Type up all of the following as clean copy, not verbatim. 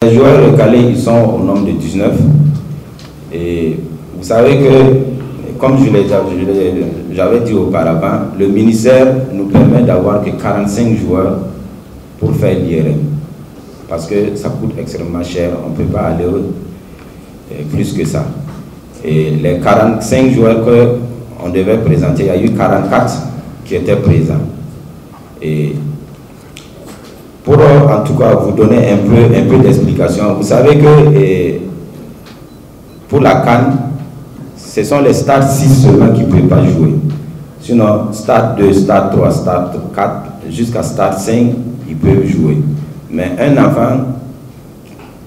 Les joueurs recalés, ils sont au nombre de 19. Et vous savez que, comme j'avais dit auparavant, le ministère nous permet d'avoir que 45 joueurs pour faire l'IRM. Parce que ça coûte extrêmement cher, on ne peut pas aller plus que ça. Et les 45 joueurs qu'on devait présenter, il y a eu 44 qui étaient présents. Et pour en tout cas vous donner un peu d'explication, vous savez que pour la CAN, ce sont les stades 6 seulement qui ne peuvent pas jouer. Sinon, stade 2, stade 3, stade 4, jusqu'à stade 5, ils peuvent jouer. Mais un enfant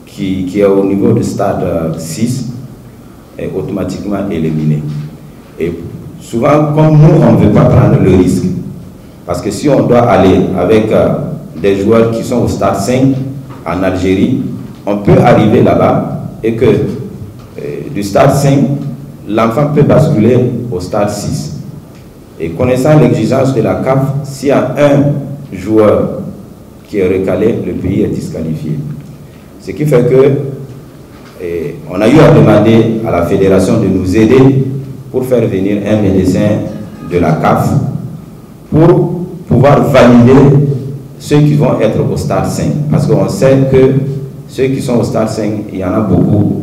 qui est au niveau du stade 6 est automatiquement éliminé. Et souvent, comme nous, on ne veut pas prendre le risque. Parce que si on doit aller avec des joueurs qui sont au stade 5 en Algérie, on peut arriver là-bas et que du stade 5, l'enfant peut basculer au stade 6. Et connaissant l'exigence de la CAF, s'il y a un joueur qui est recalé, le pays est disqualifié. Ce qui fait que on a eu à demander à la fédération de nous aider pour faire venir un médecin de la CAF pour pouvoir valider ceux qui vont être au stade 5. Parce qu'on sait que ceux qui sont au stade 5, il y en a beaucoup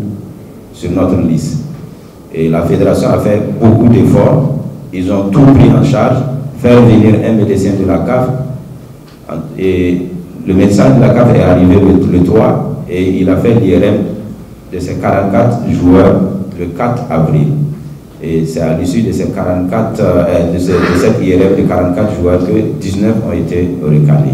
sur notre liste. Et la fédération a fait beaucoup d'efforts. Ils ont tout pris en charge, faire venir un médecin de la CAF. Et le médecin de la CAF est arrivé le 3 et il a fait l'IRM de ces 44 joueurs le 4 avril. Et c'est à l'issue de ces 44, de cette IRM de 44 joueurs que 19 ont été recalés.